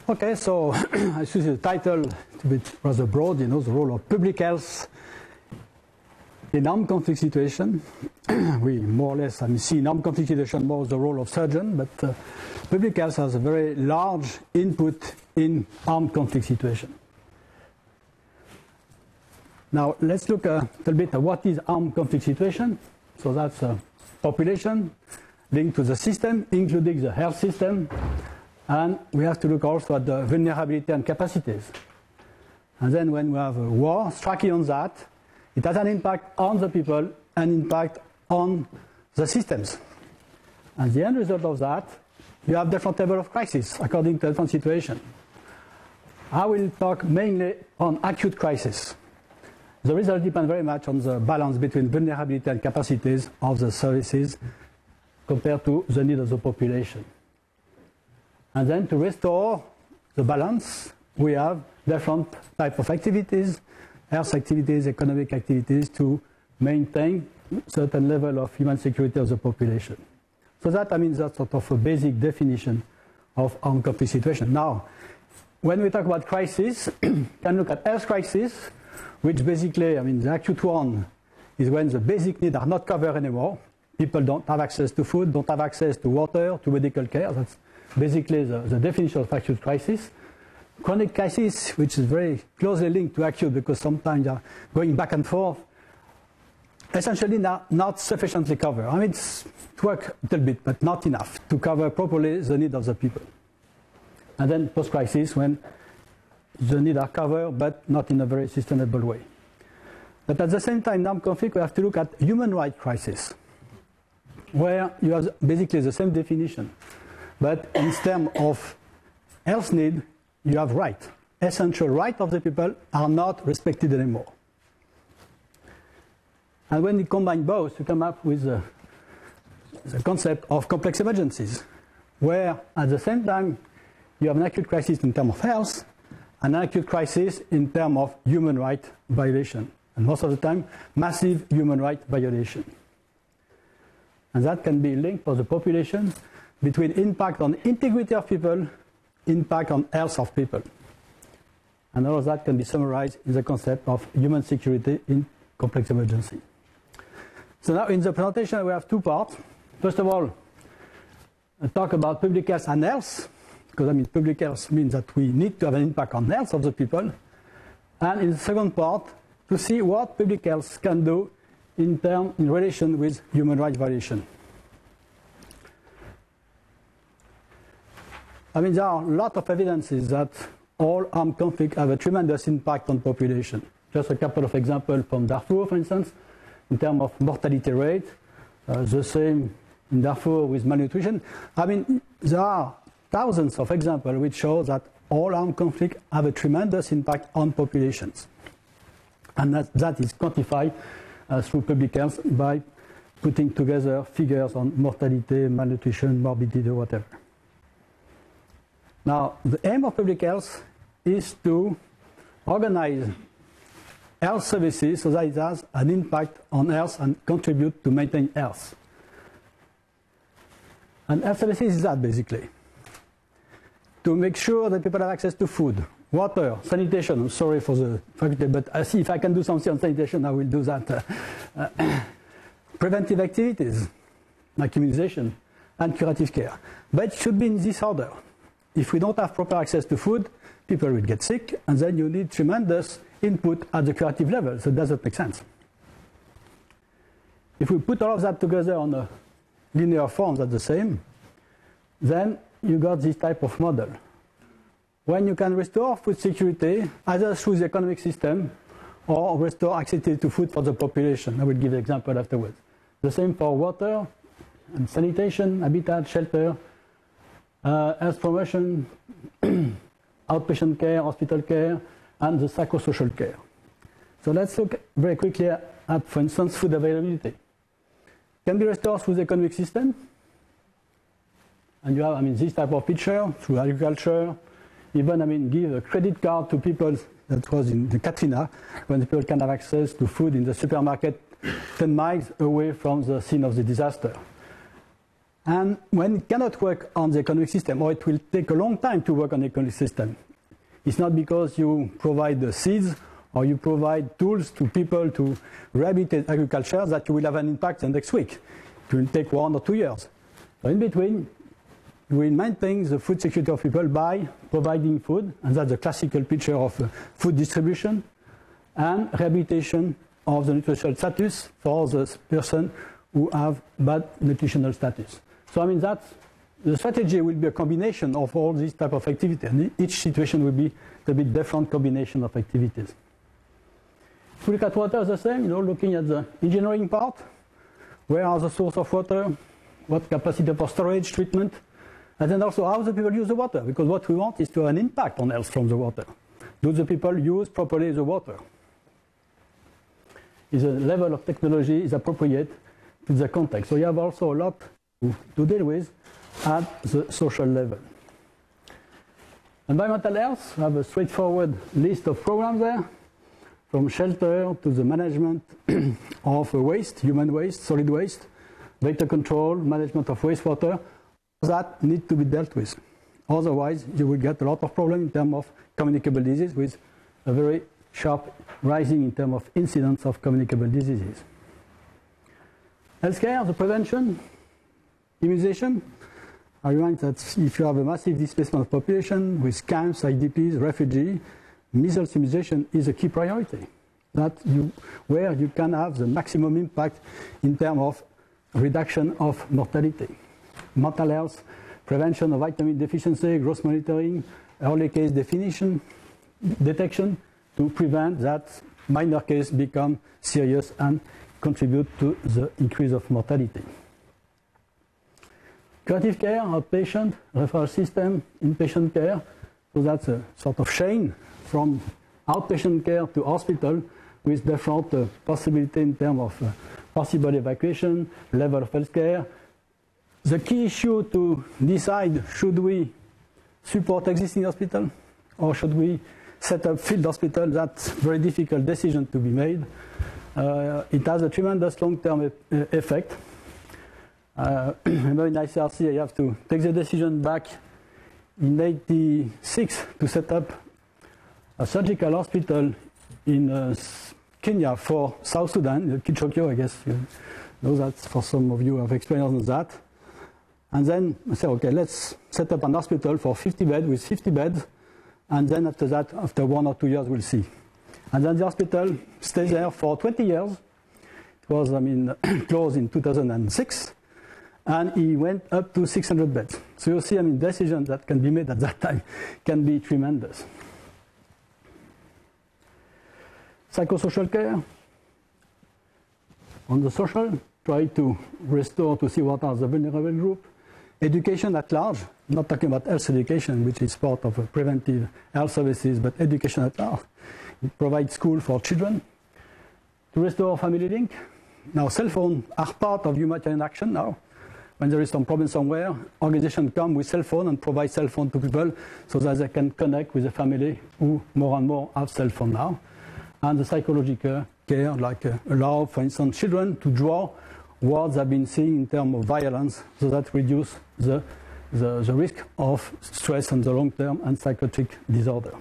Okay, so I choose the title to be rather broad, the role of public health in armed conflict situation. We more or less see in armed conflict situation more the role of surgeon, but public health has a very large input in armed conflict situation. Now let's look a little bit at what is armed conflict situation. So that's a population linked to the system, including the health system, and we have to look also at the vulnerability and capacities. And then when we have a war striking on that, it has an impact on the people and impact on the systems. And the end result of that, you have different level of crisis according to different situation. I will talk mainly on acute crisis. The result depends very much on the balance between vulnerability and capacities of the services compared to the need of the population. And then to restore the balance, we have different types of activities, health activities, economic activities, to maintain certain level of human security of the population. So that, that's sort of a basic definition of armed conflict situation. Now, when we talk about crisis, we can look at health crisis, which basically, the acute one is when the basic needs are not covered anymore. People don't have access to food, don't have access to water, to medical care. That's basically the definition of acute crisis. Chronic crisis, which is very closely linked to acute because sometimes they are going back and forth, essentially not sufficiently covered. It's to work a little bit, but not enough to cover properly the need of the people. And then post-crisis, when the needs are covered, but not in a very sustainable way. But at the same time, in armed conflict, we have to look at human rights crisis, where you have basically the same definition. But in terms of health need, you have right. Essential rights of the people are not respected anymore. And when you combine both, you come up with the concept of complex emergencies, where at the same time you have an acute crisis in terms of health, and an acute crisis in terms of human rights violation. And most of the time, massive human rights violation. And that can be linked for the population between impact on integrity of people, impact on health of people. And all of that can be summarized in the concept of human security in complex emergency. So now in the presentation we have two parts. First of all, I talk about public health and health, because public health means that we need to have an impact on health of the people. And in the second part, to see what public health can do in relation with human rights violation. There are a lot of evidences that all armed conflicts have a tremendous impact on population. Just a couple of examples from Darfur, for instance, in terms of mortality rate, the same in Darfur with malnutrition. There are thousands of examples which show that all armed conflicts have a tremendous impact on populations. And that is quantified through public health by putting together figures on mortality, malnutrition, morbidity, whatever. Now, the aim of public health is to organize health services so that it has an impact on health and contribute to maintain health. And health services is that basically. To make sure that people have access to food, water, sanitation. I'm sorry for the faculty, but I see if I can do something on sanitation, I will do that. Preventive activities, like immunization, and curative care. But it should be in this order. If we don't have proper access to food, people will get sick, and then you need tremendous input at the curative level, so it doesn't make sense. If we put all of that together on a linear form that's the same, then you got this type of model. When you can restore food security, either through the economic system or restore access to food for the population. I will give an example afterwards. The same for water and sanitation, habitat, shelter, health promotion, outpatient care, hospital care, and the psychosocial care. So let's look very quickly at, for instance, food availability. Can be restored through the economic system. And you have, this type of picture through agriculture. Even, give a credit card to people. That was in the Katrina, when people can have access to food in the supermarket 10 miles away from the scene of the disaster. And when it cannot work on the economic system, or it will take a long time to work on the economic system, it's not because you provide the seeds or you provide tools to people to rehabilitate agriculture that you will have an impact the next week. It will take 1 or 2 years. So in between, you will maintain the food security of people by providing food, and that's the classical picture of food distribution, and rehabilitation of the nutritional status for the person who have bad nutritional status. So I mean that the strategy will be a combination of all these type of activities, and each situation will be a bit different combination of activities. If we look at water, the same, looking at the engineering part, where are the source of water, what capacity for storage, treatment, and then also how the people use the water, because what we want is to have an impact on health from the water. Do the people use properly the water? Is the level of technology is appropriate to the context? So you have also a lot to deal with at the social level. Environmental health, we have a straightforward list of programs there, from shelter to the management of waste, human waste, solid waste, vector control, management of wastewater, that need to be dealt with. Otherwise, you will get a lot of problems in terms of communicable disease, with a very sharp rising in terms of incidence of communicable diseases. Healthcare, the prevention, immunization. I remind that if you have a massive displacement of population with camps, IDPs, refugees, measles immunization is a key priority. Where you can have the maximum impact in terms of reduction of mortality. Mental health, prevention of vitamin deficiency, growth monitoring, early case detection to prevent that minor case become serious and contribute to the increase of mortality. Curative care, outpatient, referral system, inpatient care. So that's a sort of chain from outpatient care to hospital with different possibility in terms of possible evacuation, level of health care. The key issue to decide, should we support existing hospital or should we set up field hospital, that's a very difficult decision to be made. It has a tremendous long-term effect. Remember in ICRC, I have to take the decision back in 1986 to set up a surgical hospital in Kenya for South Sudan, Kichokyo, I guess you know that for some of you have experience on that. And then I said, okay, let's set up an hospital for 50 beds with 50 beds, and then after that, after 1 or 2 years, we'll see. And then the hospital stays there for 20 years. It was, closed in 2006. And he went up to 600 beds. So you see, decisions that can be made at that time can be tremendous. Psychosocial care. On the social, try to restore to see what are the vulnerable groups. Education at large, not talking about health education, which is part of preventive health services, but education at large. It provides school for children. To restore family link. Now, cell phones are part of humanitarian action now. When there is some problem somewhere, organizations come with cell phone and provide cell phone to people so that they can connect with the family who more and more have cell phone now. And the psychological care, like allow, for instance, children to draw what they've been seeing in terms of violence, so that reduce the risk of stress in the long term and psychotic disorder.